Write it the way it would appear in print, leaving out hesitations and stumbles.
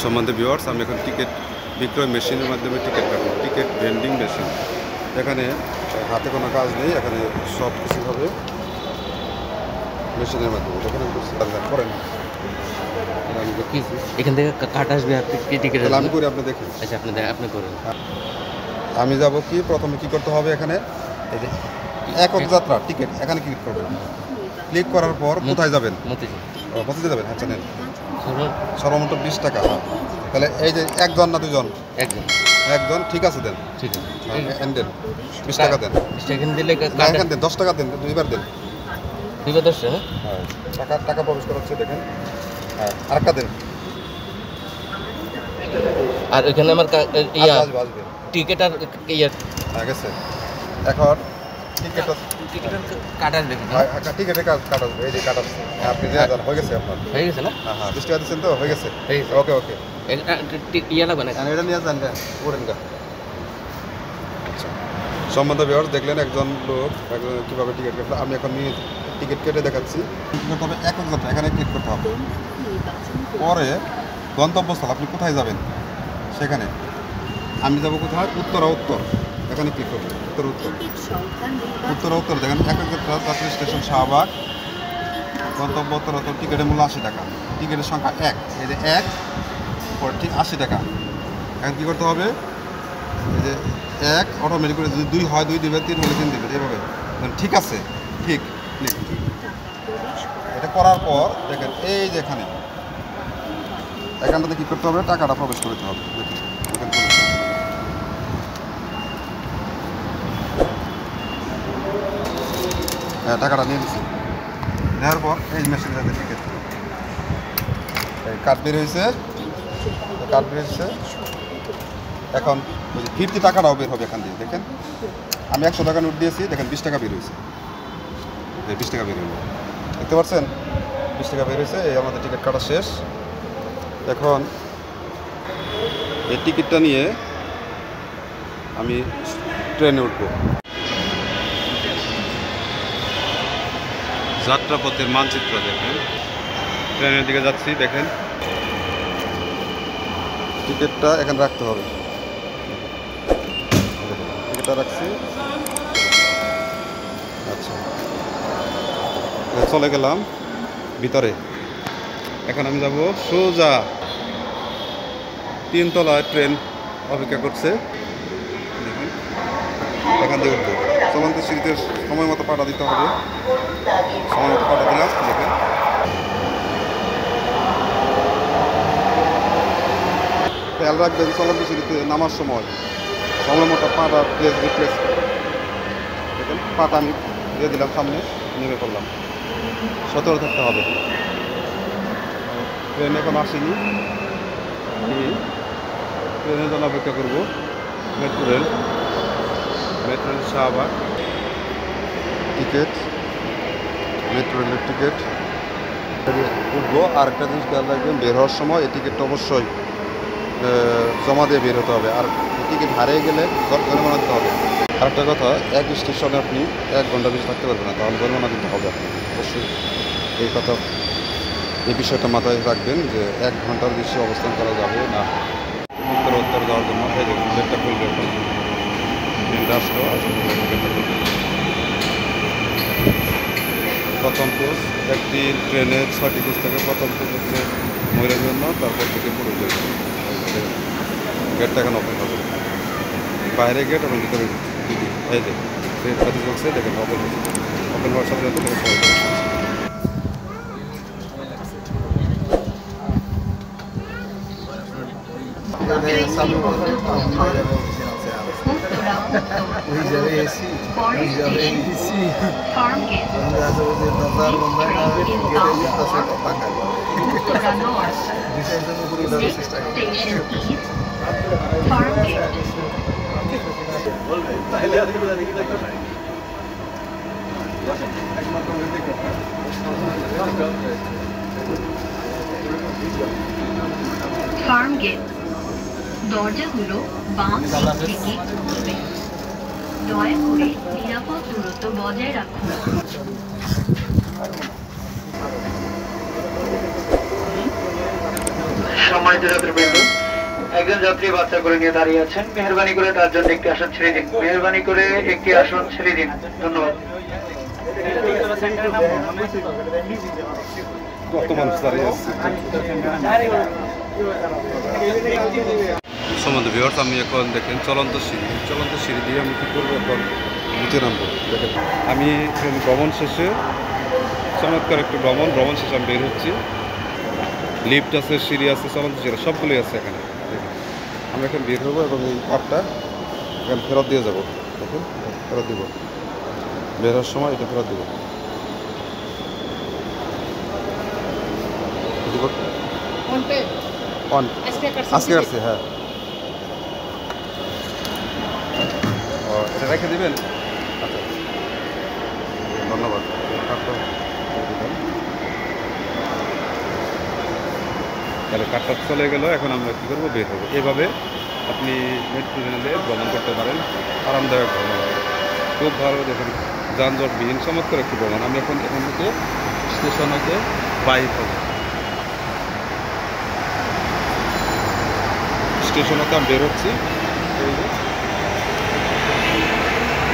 সম্বন্ধে ভিউয়ার্স, আমি এখন টিকিট বিক্রয় মেশিনের মাধ্যমে টিকিট কাটবো, টিকিট ভেন্ডিং মেশিন। এখানে হাতে কোনো কাজ নেই, এখানে সব কিছু হবে মেশিনের মাধ্যমে। এখানে করেন এখান থেকে কাট আসবে, টিকিট আমি করি, আপনি দেখেন। আচ্ছা, আপনি করেন। আমি যাব কি প্রথমে কি করতে হবে, এখানে একক যাত্রা টিকিট এখানে ক্লিক করবেন। ক্লিক করার পর কোথায় যাবেন? মতিঝিল যাবেন। আচ্ছা নেন, সর্বমোট 20 টাকা। তাহলে এই যে একজন না দুজন? একজন। ঠিক আছে, দেন। ঠিক আছে, দেন 20 টাকা দেন। 10 টাকা দেন, দুইবার দেন। হ্যাঁ, টাকা প্রবেশ করাচ্ছে, দেখেন। হ্যাঁ, আরেকটা দেন। আর ওইখানে আমার টিকিট আর হয়ে গেছে। এখন কাট আসবে, টিকিটে কাট আসবে। এই যে কাট আসছে, আপনি হয়ে গেছে আপনার। হয়ে গেছে না? হ্যাঁ, 20 টাকা দিচ্ছেন তো, হয়ে গেছে। ওকে ওকে, লাগবে না, এটা নিয়ে যান, করেন গা। আচ্ছা, সম্বন্ধ ভিউয়ার্স, দেখলেন একজন লোক কীভাবে টিকিট কাটলো। আমি এখন টিকিট কেটে দেখাচ্ছি। করতে হবে একক যাত্রা, এখানে ক্লিক করতে হবে। পরে গন্তব্যস্থল, আপনি কোথায় যাবেন সেখানে। আমি যাব কোথায়? উত্তর। এখানে ক্লিক করবেন। উত্তর দেখেন একক যাত্রা, যাত্রী স্টেশন শাহবাগ, গন্তব্য উত্তর। টিকিটের মূল্য 80 টাকা। টিকিটের সংখ্যা 1, এই যে 1 পর ঠিক 80 টাকা। এখন কী করতে হবে? এই যে 1 অটোমেটিক করে, যদি 2 হয় 2 দিবেন, 3 হলে 3 দিবেন, এভাবে। ঠিক আছে, ঠিক। ক্লিক। এটা করার পর দেখেন এই যে এখানটাতে কী করতে হবে? টাকাটা প্রবেশ করতে হবে। দেখুন, হ্যাঁ, টাকাটা নিয়ে নিচ্ছি। নেওয়ার পর এই মেশিনের সাথে টিকিট কার্ড বের হয়েছে। এখন ওই 50 টাকাটাও বের হবে এখান দিয়ে। দেখেন, আমি 100 টাকা নোট দিয়েছি, দেখেন 20 টাকা বের হয়েছে। 20 টাকা বের হয়েছে, দেখতে পাচ্ছেন? 20 টাকা বের হয়েছে। এই আমাদের টিকিট কাটা শেষ। এখন এই টিকিটটা নিয়ে আমি ট্রেনে উঠবো। যাত্রাপথের মানচিত্র দেখেন, ট্রেনের দিকে যাচ্ছি। দেখেন, টিকিটটা এখানে রাখতে হবে। টিকিটটা রাখছি। আচ্ছা, চলে গেলাম ভিতরে। এখন আমি যাব সোজা 3 তলায়, ট্রেন অপেক্ষা করছে। দেখুন, এখান দিয়ে উঠবো। চলন্ত সিঁড়িতে সময় মতো পাটা দিতে হবে। সময় মতো পাটা দিলাম। দেখেন, খেয়াল রাখবেন চলন্ত সিঁড়িতে নামার সময় মতো পাটা রিপ্লেস। দেখেন, পাটা আমি দিয়ে দিলাম, সামনে নেমে পড়লাম। সতর্ক থাকতে হবে। ট্রেন এখন আসেনি, আমি ট্রেনের জন্য অপেক্ষা করবো। Metro rail Shahbag. Ticket, metro রেলের টিকিট উঠবো। আর একটা জিনিস খেয়াল রাখবেন, বের হওয়ার সময় এই টিকিটটা অবশ্যই জমা দিয়ে বের হতে হবে। আর টিকিট হারিয়ে গেলে জরিমানা দিতে হবে। আরেকটা কথা, এক স্টেশনে আপনি 1 ঘন্টা বেশি থাকতে পারবেন না, তাহলে জরিমানা দিতে হবে আপনি। অবশ্যই এই বিষয়টা মাথায় রাখবেন যে 1 ঘন্টার বেশি অবস্থান করা যাবে না। উত্তর যাওয়ার জন্য এই যে গেটটা খুলবে। এখন ট্রেনটা আসলো, প্রথম কোচ একটি ট্রেনের 6টি কোচ থেকে। প্রথম কোচ হচ্ছে মহিলার জন্য, তারপর থেকে পুরুষদের জন্য। গেটটা এখন ওপেন হবে, বাইরে গেট এবং ভিতরে এই যে ট্রেন চলছে। দেখেন, ওপেন হওয়ার সাথে সাথে ফার্ম গেট। দরজাগুলো বাম দিকে খুলবে। দয়া করে নিরাপদ দূরত্ব বজায় রাখুন। সময় সম্মানিত যাত্রীবৃন্দ, একজন যাত্রী বাচ্চা করে নিয়ে দাঁড়িয়ে আছেন, মেহেরবানি করে তার জন্য একটি আসন ছেড়ে দিন। মেহেরবানি করে একটি আসন ছেড়ে দিন, ধন্যবাদ। কত মানুষ দাঁড়িয়ে আছে। সম্বন্ধ ভিউয়ার্স, আমি এখন দেখেন চলন্ত সিঁড়ি দিয়ে আমি কী করবো, এখন নিচে নামবো। দেখেন আমি ভ্রমণ শেষে, চমৎকার একটি ভ্রমণ শেষে আমি বের হচ্ছি। লিফট আছে, সিঁড়ি আছে, চলন্ত সিঁড়ি সবগুলোই আছে এখানে। দেখেন আমরা এখন বের হবো এবং এই কাপটা এখানে ফেরত দিয়ে যাবো। দেখুন ফেরত দিব, বের হওয়ার সময় এটা ফেরত দিব। আজকে আসছে, হ্যাঁ। ও, এটা রেখে দিবেন? আচ্ছা, ধন্যবাদ। তাহলে কার্ডটা চলে গেল, এখন আমরা কী করবো, বের হবো। এভাবে আপনি মেট্রো রেলে ভ্রমণ করতে পারেন, আরামদায়ক ভ্রমণ হবে, খুব ভালো। দেখেন যানজটবিহীন চমৎকার একটি ভ্রমণ। আমি এখন এখান থেকে স্টেশন হতে বাইর হব, স্টেশন হতে আমি বের হচ্ছি।